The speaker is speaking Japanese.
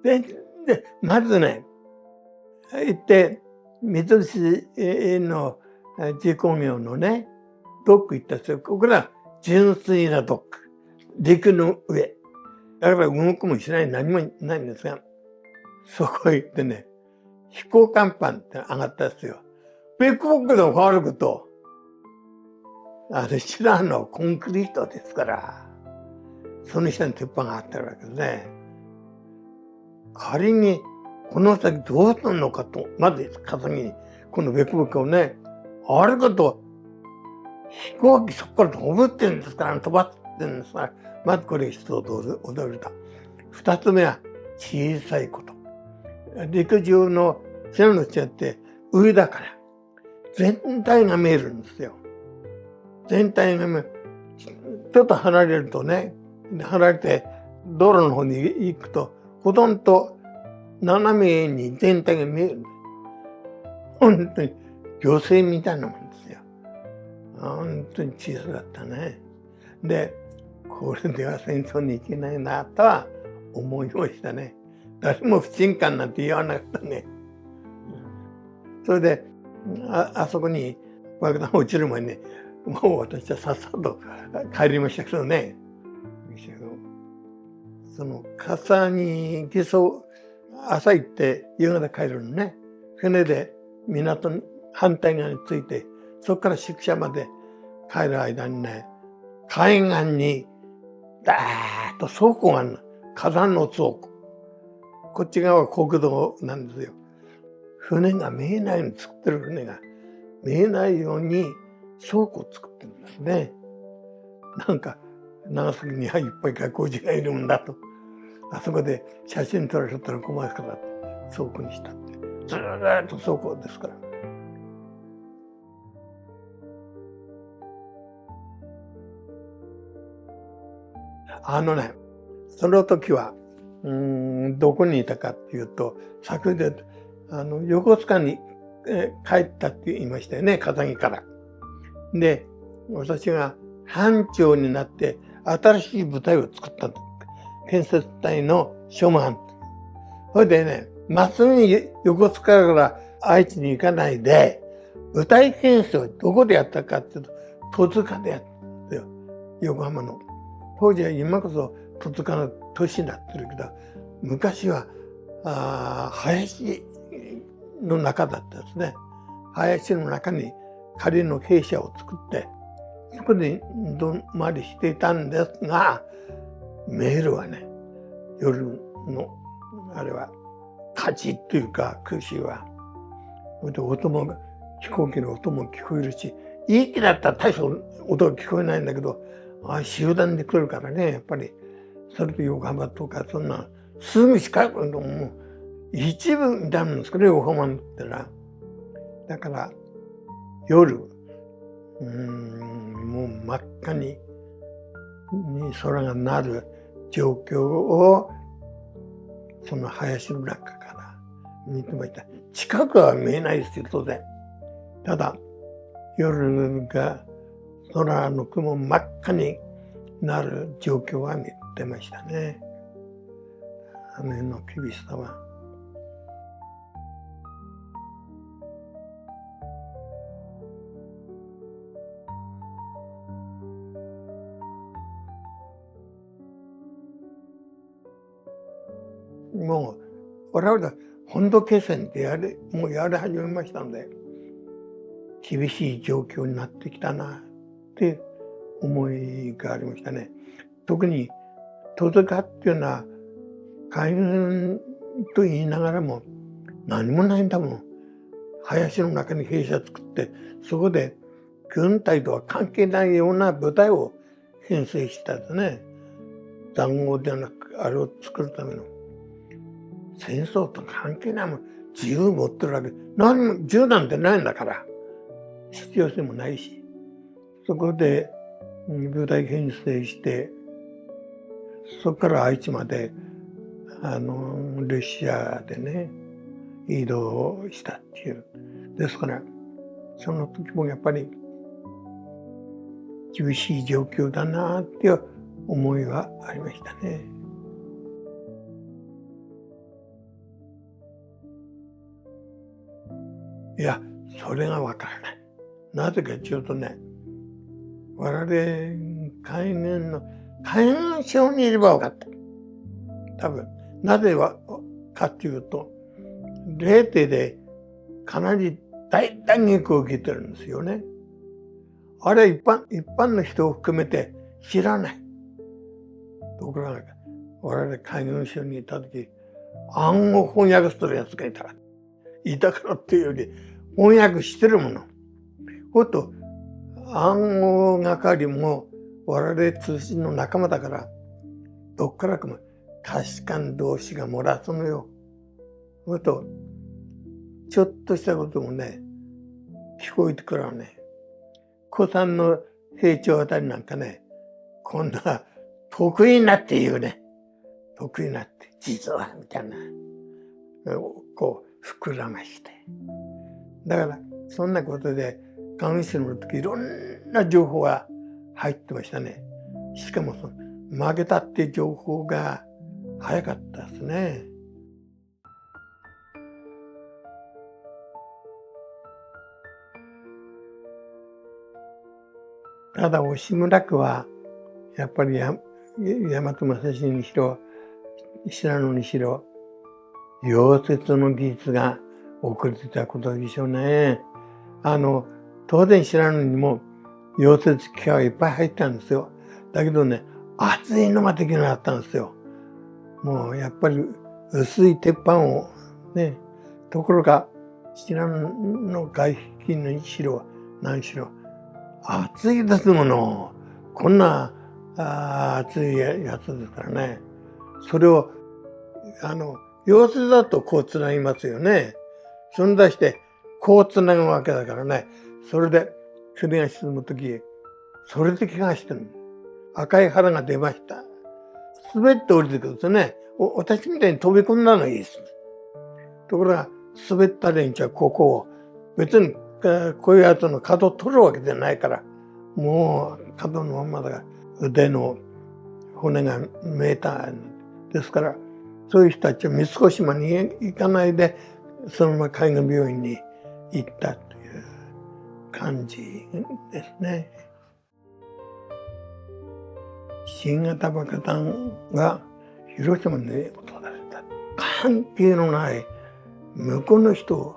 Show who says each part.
Speaker 1: で、まずね、行って、三菱の重工業のね、ドック行ったんですよ。ここら純粋なドック。陸の上。だから動くもしない、何もないんですが、そこへ行ってね、飛行甲板って上がったんですよ。ペックボックの歩くと、あれ白のコンクリートですから、その下に鉄板があってるわけですね。仮にこの先どうするのかと、まず風に、このペックボックをね、歩くと、飛行機そこから飛ぶってんですから、飛ばってんですから、まずこれ一つ驚いた。二つ目は小さいこと。陸上の線路違って上だから、全体が見えるんですよ。全体が見える。ちょっと離れるとね、離れて道路の方に行くと、ほとんど斜めに全体が見える。本当に漁船みたいなもんですよ。本当に小さかったね。で、これでは戦争に行けないなとは思いましたね。誰も不信感なんて言わなかったね。それで、あそこに爆弾落ちる前に、もう私はさっさと帰りましたけどね。その笠に下そう朝行って夕方帰るのね。船で港の反対側に着いて、そこから宿舎まで帰る間にね、海岸にダーッと倉庫があるの。火山の倉庫。こっち側は国道なんですよ。船が見えないように作ってる船が見えないように倉庫を作ってるんですね。なんか長崎にはいっぱい外国人がいるんだと。あそこで写真撮られたら困るから倉庫にしたって。ずーっと倉庫ですから。その時は、どこにいたかっていうと、先ほど言った、横須賀に、帰ったって言いましたよね、笠木から。で、私が班長になって新しい部隊を作ったんです。建設隊の諸務班。それでね、まっすぐに横須賀から愛知に行かないで、部隊建設をどこでやったかっていうと、戸塚でやったんですよ。横浜の。当時は今こそ戸塚の都市になってるけど、昔は林の中だったですね。林の中に仮の兵舎を作って、そこでどんまりしていたんですが、メールはね、夜の、あれは、火事というか空襲は、音も、飛行機の音も聞こえるし、いい気だったら大した音が聞こえないんだけど、集団で来るからね、やっぱり、それと横浜とか、そんな、すぐ近くのもう、一部みたいなんですけど、横浜ってのは。だから、夜、もう真っ赤に空がなる状況を、その林の中から見てました。近くは見えないですよ、当然。ただ、夜が空の雲真っ赤になる状況は見てましたね。雨の厳しさは。もう、我々は本土決戦ってもうやり始めましたので、厳しい状況になってきたなって思いがありましたね。特に戸塚っていうのは海軍と言いながらも何もないんだもん。林の中に兵舎作って、そこで軍隊とは関係ないような部隊を編成したんですね。塹壕ではなく、あれを作るための。戦争と関係ないもん。自由持ってるわけ。何も銃なんてないんだから。必要性もないし。そこで部隊編成して、そこから愛知まで、列車でね、移動したっていう。ですから、その時もやっぱり、厳しい状況だなっていう思いはありましたね。いや、それがわからない。なぜかというとね、我々海軍省にいれば分かった。多分。なぜかというと、レーテでかなり大打撃を受けてるんですよね。あれ一般の人を含めて知らない。ところが、我々海軍省にいた時、暗号翻訳するやつがいたからっていうより、翻訳してるもの。ほんと、暗号係も我々通信の仲間だから、どっからかも可視官同士が漏らすのよ。ほんと、ちょっとしたこともね、聞こえてくるわね。古参の兵長あたりなんかね、今度は得意なって言うね。得意なって、実は、みたいな。こう、膨らまして。だから、そんなことで、看護師の時いろんな情報が入ってましたね。しかも負けたっていう情報が早かったですね。ただ、押村区は、やっぱり大和正信にしろ、信濃にしろ、溶接の技術が遅れてたことでしょうね。当然信濃にも溶接機械はいっぱい入ったんですよ。だけどね、厚いのができなかったんですよ。もうやっぱり薄い鉄板をね、ところが信濃の外壁にしろ何しろ厚いですもの。こんな厚いやつですからね。それを溶接だとこうつなぎますよね。それに対してこうつなぐわけだからね。それで船が沈むとき、それで怪我してる。赤い腹が出ました。滑って降りてくるとね、私みたいに飛び込んだのはいいです。ところが、滑った連中はここを、別にこういうやつの角を取るわけじゃないから、もう角のまんまだから、腕の骨が見えた。ですから、そういう人たちは三越島に行かないで、そのまま海軍病院に行ったという感じですね。新型爆弾が広島で落とされた。関係のない向こうの人を